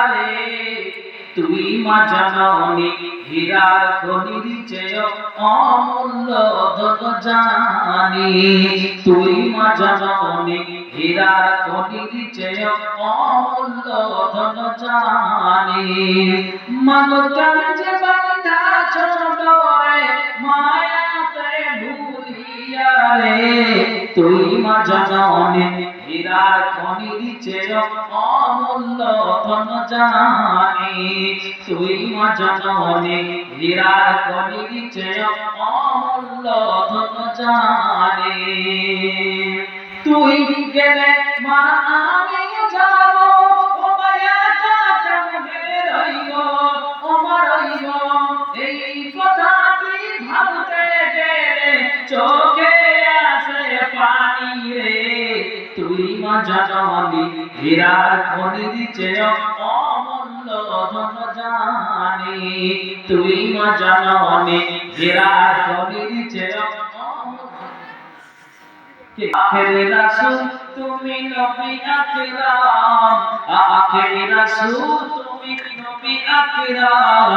রে তুই মা জননী হীরার খনির চেয়ে অমূল্য ধন জানি তুই মা জননী হীরার খনির চেয়ে অমূল্য ধন জানি মাগো কেন যে বান্দা ছোট রে মায়াতে ভুলিয়া রে তুই মা জননী হীরার খনির চেয়ে অমূল্য ধন জানি তুই মা জননী হীরার খনির চেয়ে অমূল্য ধন জানি তুই গেলে মা আমি যাব ও মায়াটা কেমনে রইব ও মা রইব এই কথাটি ভাবতে গেলে চোখে আসে পানি রে তুই মা জননী হীরার খনির চেয়ে অমূল্য ধন জানি তুই মা জননী হীরার খনির চেয়ে আখেরি রাসূল তুমি নবী আকরাম আখেরি রাসূল তুমি নবী আকরাম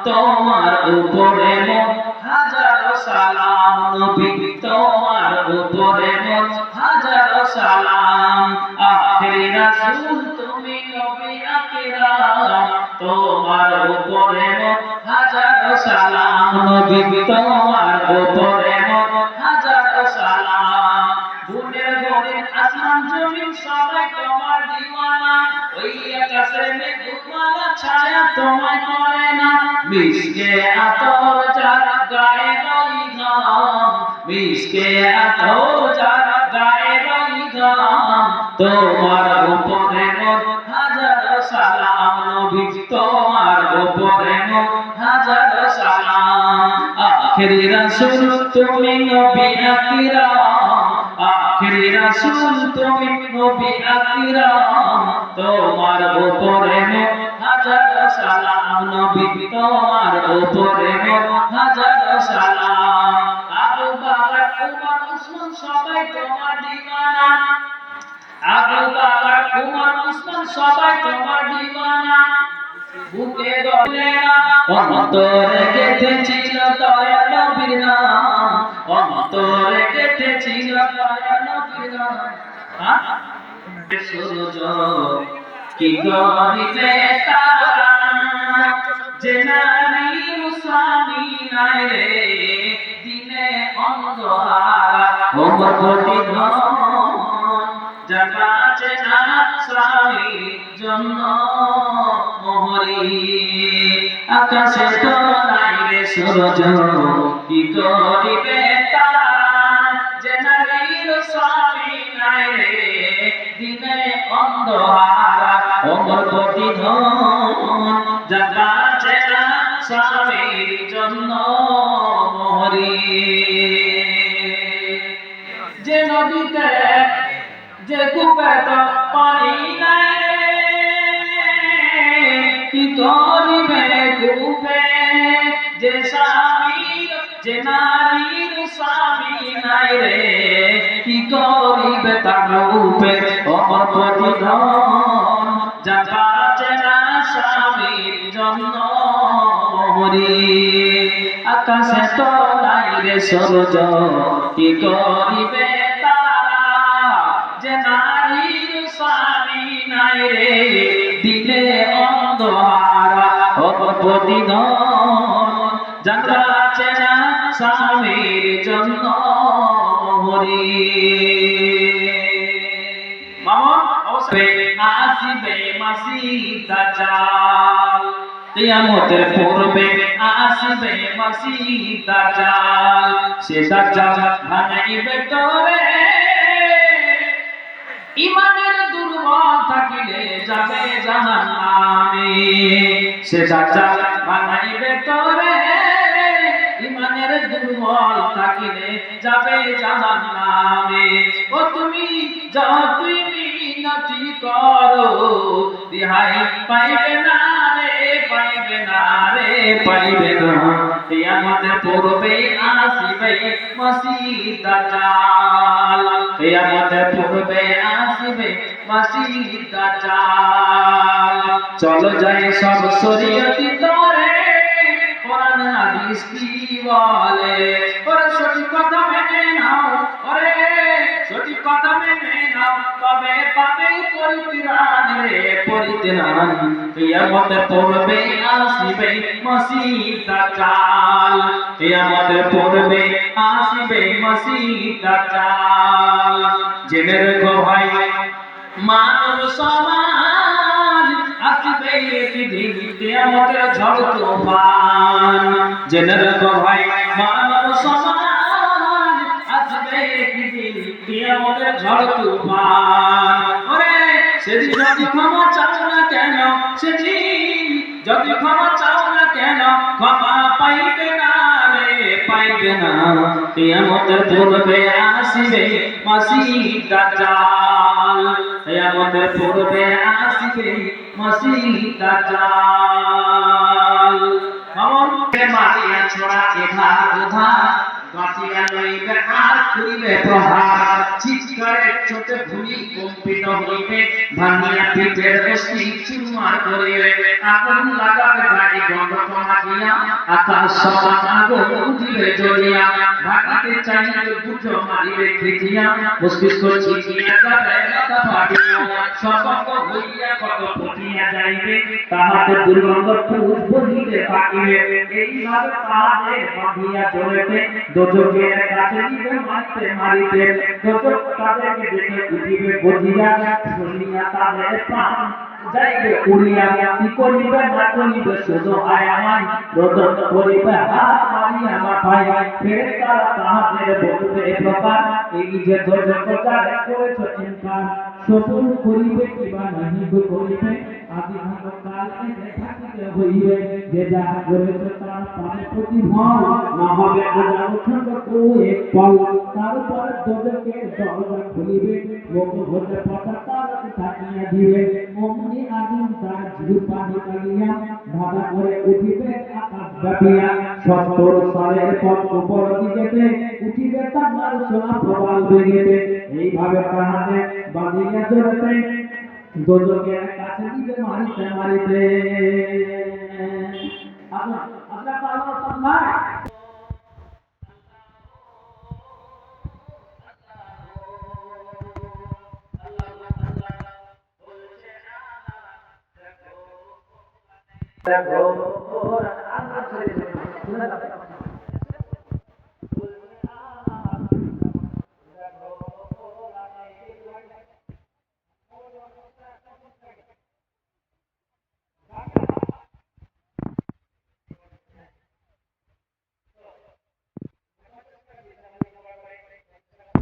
তোমার উপরে মোর হাজার সালাম নবী তোমার উপরে মোর হাজার সালাম আখেরি রাসূল তুমি নবী আকরাম তোমার উপরে মোর হাজার সালাম নবী তোমার উপরে মোর হাজার সালাম বুনের ঘরে আসমান জমিন সবাই তোমার দিওয়ানা ওই আকাশে মেঘমালা ছায়া তোমায় করে না মিশকে আতর যারা গায়ে রই গাম মিশকে আতর যারা গায়ে রই গাম তোমার উপরে মোর হাজার সালাম নবী তোমার উপরে মোর হাজার সালাম আখেরি রাসূল তুমি নবী আকরাম আখেরি রাসূল তুমি নবী আকরাম তোমার উপরে মোর হাজার সালাম নবী তোমার উপরে মোর হাজার সালাম আবু বকর ওমর উসমান সবাই তোমার দিওয়ানা আবু বকর ওমর উসমান সবাই তোমার দিওয়ানা বুকে গলে না অন্তরে গেঁথেছিল দয়া নবীর নাম অন্তরে গেঁথেছিল দয়া নবীর নাম সূরজ কি গরিবে তারা যে নারী মুসামি নাই রে দিনে অন্ধকার ওমর কোটি ধন জাগাছে না স্বামীর জন্য মোহরি আকাশে তো নাই রে সূরজ কি করিবে তারা যে নারীর স্বামী নাই রে দিনে অন্ধকার ওমর কোটি ধন জাগাছে না স্বামীর জন্য মোহরি যে নদীতে যে কুপেত পানি নাই কি করিবে কুপে যে স্বামীর যে নারীর স্বামী নাই রে কি করিবে তার রূপে অমর কোটি ধন জাগাছে না স্বামীর জন্য মোহরি আকাশে তো নাই রে সূরজ কি করিবে যে নারীর স্বামী নাই রে দিলে অন্ধকার অপদি ধন জাগাছে না স্বামীর জন্য মোহরি মামন অবশ্যই আসিবে মাসিহ দাজ্জাল কিয়ামতের পূর্বে আসিবে মাসিহ দাজ্জাল সে দাজ্জাল ভাঙাইবে তোরে ইমানের দুর্বল থাকিলে যাবে জাহান্নামে সে দাজ্জাল বানাইবে তোরে ইমানের দুর্বল থাকিলে যাবে জাহান্নামে ও তুমি যতই মিনতি করো রিহাই পাইবে না রে পাইবে না রে পাইবে না কিয়ামতের পূর্বে আসিবে মসিহ দাজ্জাল কিয়ামতের পূর্বে আসিবে মসিহ দাজ্জাল চলো যাই সব শরীয়তি ধরে কোরআন হাদিস কি বলে ওরে সঠিক কথা মেনে নাও ওরে সঠিক কথা মেনে নাও তবে পাবে পরিত্রাণ রে পরিত্রাণ কিয়ামতের পূর্বে আসিবে মসিহ দাজ্জাল কিয়ামতের পূর্বে আসিবে মসিহ দাজ্জাল জেনে রেখো ভাই মানব সমাজ আসবে একদিন কিয়ামতের ঝড় তুফান জেনে রেখো ভাই মানব সমাজ আসবে একদিন কিয়ামতের ঝড় তুফান ওরে সেদিন যদি ক্ষমা চাও না কেন সেদিন যদি ক্ষমা চাও না কেন ক্ষমা পাইবে না রে পাইবে না কিয়ামতের পূর্বে আসিবে মসিহ দাজ্জাল কিয়ামতের পূর্বে আসিবে মসিহ দাজ্জাল আমরকে মারিয়া ছোড়া এধা উধা গাতিয়া লইবে আর করিবে প্রহার চিৎকারে চোটে ভূমি কম্পিত হইবে ভাঙিয়া পিঠের অস্থি চুরমার করিবে আগুন লাগাবে গাড়ি গন্ধ মাটিয়া আকাশ সমান আগুন উঠিবে জ্বলিয়া ভাগাতে চাইলে বুঝো মারিবে খিচিয়া মস্তিষ্ক ছিচিয়া যাবে মাথা ফাটিয়া সর্বঙ্গ হইয়া কত ফুটিয়া যাইবে তাহাতে দুর্গন্ধ ফুট বহিতে থাকিবে এইভাবে তাহাদের বাঁধিয়া জ্বলেতে দোজকের কাছে নিবে মারতে মারিতে দোজক তাদেরকে দেখে উঠিবে বজিয়া শুনিয়া তাদের প্রাণ যাইবে উড়িয়া কি করিবে না করিবে শুধু আয় আমার রোদন করিবে হাত মারিয়া মাথায় ফেরেশতারা তাহাদের বলবে এ প্রকার এই যে দোজক যারে করেছ চিন্তা সফল করিবে কিবা নাহি করিবে আদি অন্তকাল এসে থাকিতে হইবে যে যা করেছ তার পারে প্রতিফল না হবে আজাউঠক কো এক পল তারপর দোজকের দরজা খুলিবে মুখ হতে পতাকা থাকিয়া দিবে অমনি আগুন তার জিহ্বা পানি কালিয়া ধাঁধা করে উঠিবে আকাশ ব্যাপিয়া 70 সালের পথ উপর দিকেতে উঠিবে তামার সোনা প্রবাল বেগেতে এইভাবে তাহাদের বাঁধিয়া চলতে দোজকের কাছে দিবে মারিতে মারিতে আপনারা আল্লাহ সম্মান দেখো